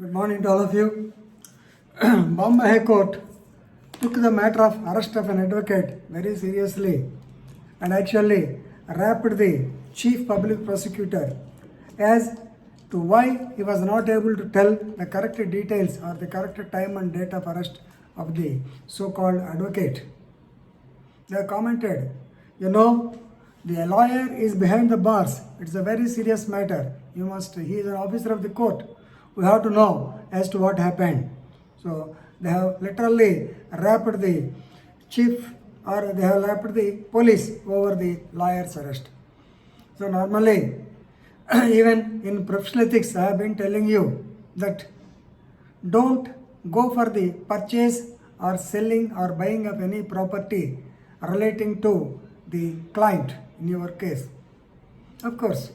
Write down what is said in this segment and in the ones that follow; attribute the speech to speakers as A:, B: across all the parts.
A: Good morning to all of you. Bombay High Court took the matter of arrest of an advocate very seriously and actually rapped the chief public prosecutor as to why he was not able to tell the correct details or the correct time and date of arrest of the so-called advocate. They commented, the lawyer is behind the bars. It's a very serious matter. He is an officer of the court. We have to know as to what happened. So they have literally rapped the chief or they have rapped the police over the lawyer's arrest. So normally, even in professional ethics, I have been telling you that don't go for the purchase or selling or buying of any property relating to the client in your case. Of course,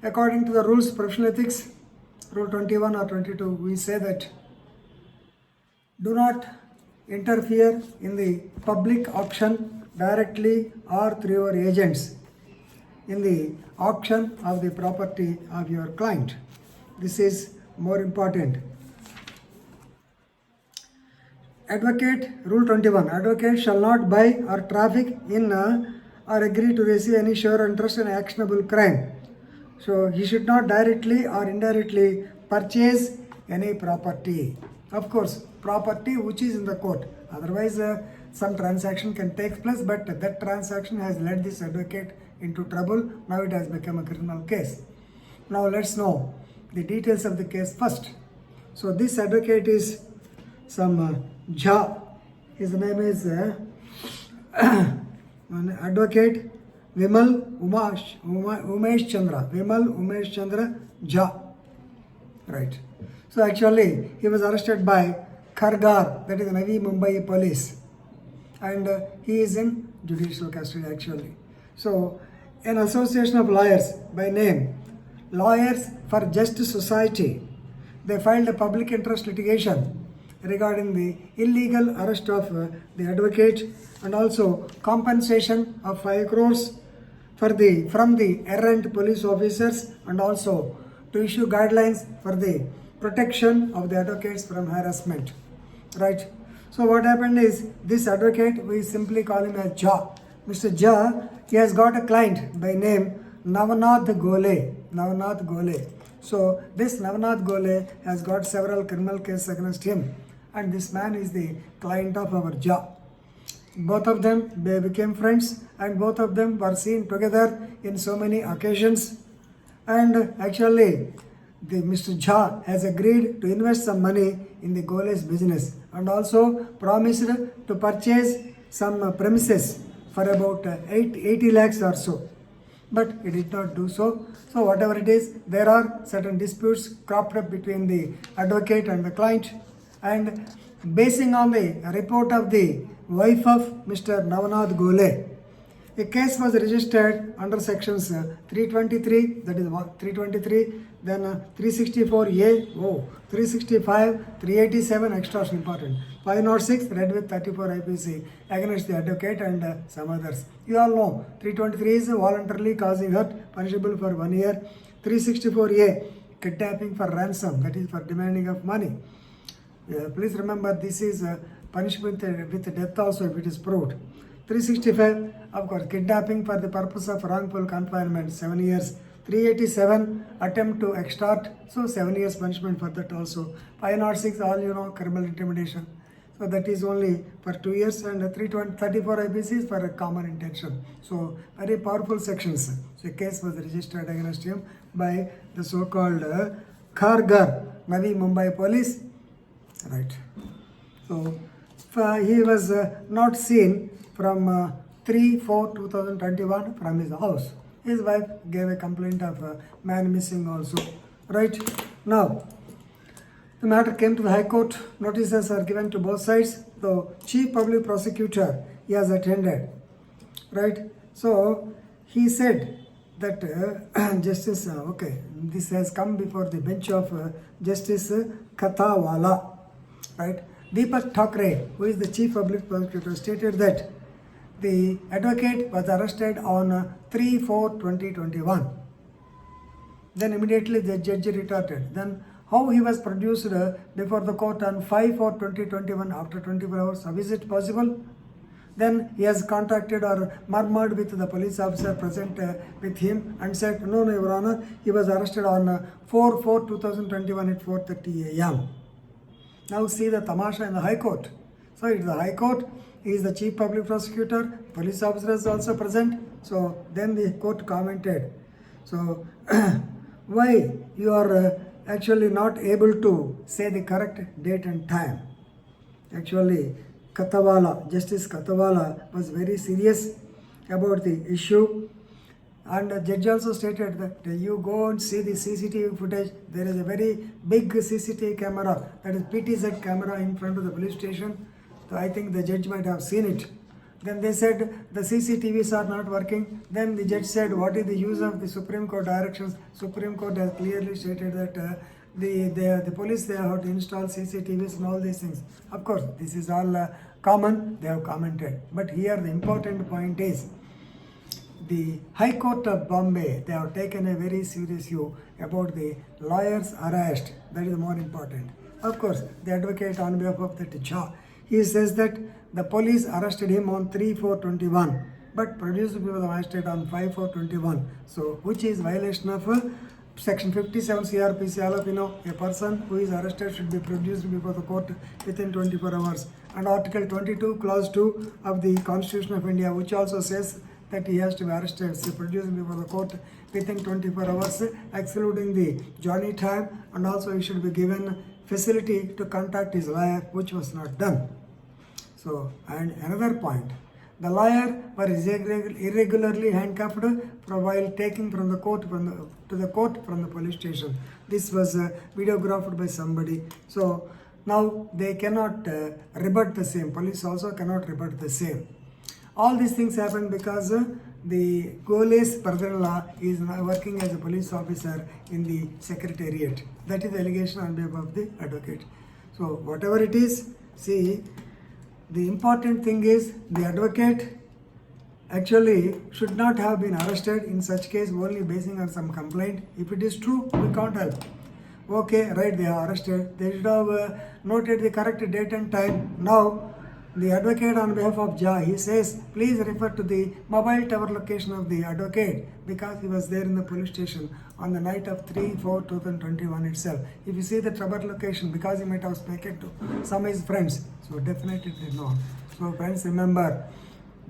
A: according to the rules professional ethics, Rule 21 or 22, we say that do not interfere in the public auction directly or through your agents in the auction of the property of your client. This is more important. Advocate, Rule 21, advocate shall not buy or traffic in or agree to receive any share or interest in actionable crime. So he should not directly or indirectly purchase any property. Of course, property which is in the court. Otherwise, some transaction can take place, but that transaction has led this advocate into trouble. Now it has become a criminal case. Now let's know the details of the case first. So this advocate is some Jha. His name is Advocate Vimal Umesh Chandra Jha. Right. So actually, he was arrested by Khargar, that is Navi Mumbai police, and he is in judicial custody actually. So, an association of lawyers by name Lawyers for Just Society, they filed a public interest litigation regarding the illegal arrest of the advocate and also compensation of 5 crores from the errant police officers and also to issue guidelines for the protection of the advocates from harassment. Right. So what happened is this advocate, we simply call him as Jha. Mr. Jha, he has got a client by name Navnath Gole. So this Navnath Gole has got several criminal cases against him, and this man is the client of our Jha. Both of them, they became friends, and both of them were seen together in so many occasions. And actually, the Mr. Jha has agreed to invest some money in the Gole's business and also promised to purchase some premises for about 80 lakhs or so. But he did not do so. So whatever it is, there are certain disputes cropped up between the advocate and the client. And basing on the report of the wife of Mr. Navnath Gole, a case was registered under sections 323, that is 323, then 364A, 365, 387, extortion important, 506, read with 34 IPC against the advocate and some others. You all know 323 is voluntarily causing hurt, punishable for 1 year. 364A, kidnapping for ransom, that is for demanding of money. Please remember, this is punishment with death also if it is proved. 365, of course, kidnapping for the purpose of wrongful confinement, 7 years. 387, attempt to extort, so 7 years punishment for that also. 506, all criminal intimidation. So that is only for 2 years, and 334 IPC is for a common intention. So very powerful sections. So a case was registered against him by the so-called Khargar, Navi Mumbai police. Right. So he was not seen from 3/4/2021 from his house. His wife gave a complaint of man missing also. Right. Now, the matter came to the High Court. Notices are given to both sides. The chief public prosecutor, he has attended. Right. So he said that Justice, this has come before the bench of Justice Kathawala. Right. Deepak Thackeray, who is the chief public prosecutor, stated that the advocate was arrested on 3/4/2021. Then immediately the judge retorted, then how he was produced before the court on 5/4/2021 after 24 hours. How is it possible? Then he has contacted or murmured with the police officer present with him and said, no, Your Honor, he was arrested on 4/4/2021 at 4:30 a.m. Now see the tamasha in the High Court. So it's the High Court, he is the Chief Public Prosecutor, police officer is also present. So then the court commented, so why you are actually not able to say the correct date and time? Actually, Justice Katawala was very serious about the issue, and the judge also stated that you go and see the CCTV footage. There is a very big CCTV camera, that is PTZ camera in front of the police station. So I think the judge might have seen it. Then they said the CCTVs are not working. Then the judge said, what is the use of the Supreme Court directions? Supreme Court has clearly stated that the police, they have to install CCTVs and all these things. Of course, this is all common, they have commented. But here the important point is, the High Court of Bombay, they have taken a very serious view about the lawyer's arrest. That is more important. Of course, the advocate on behalf of the Jha, he says that the police arrested him on 3/4/21, but produced before the magistrate on 5/4/21. So, which is violation of Section 57 CRPC. All of you know, a person who is arrested should be produced before the court within 24 hours. And Article 22, Clause 2 of the Constitution of India, which also says that he has to be arrested, so produced before the court within 24 hours, excluding the journey time, and also he should be given facility to contact his lawyer, which was not done. So, and another point, the lawyer was irregularly handcuffed while taking from the court to the court from the police station. This was videographed by somebody. So now they cannot rebut the same. Police also cannot rebut the same. All these things happen because the Gole's brother-in-law is now working as a police officer in the secretariat. That is the allegation on behalf of the advocate. So whatever it is, see, the important thing is the advocate actually should not have been arrested in such case only basing on some complaint. If it is true, we can't help. Okay, right, they are arrested. They should have noted the correct date and time. Now, the advocate on behalf of Jha, he says, please refer to the mobile tower location of the advocate because he was there in the police station on the night of 3/4/2021 itself. If you see the tower location, because he might have spoken to some of his friends, so definitely they know. So friends, remember,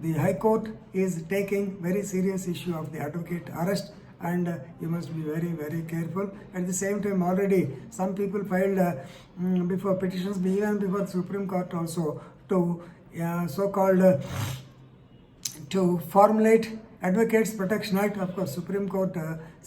A: the High Court is taking very serious issue of the advocate arrest, and you must be very, very careful. At the same time, already some people filed before petitions, even before the Supreme Court also, to so-called to formulate Advocates Protection Act. Of course, Supreme Court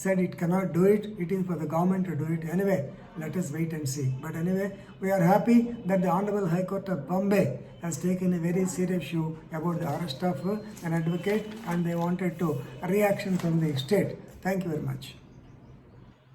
A: said it cannot do it. It is for the government to do it. Anyway, let us wait and see. But anyway, we are happy that the Honorable High Court of Bombay has taken a very serious issue about the arrest of an advocate, and they wanted to reaction from the state. Thank you very much.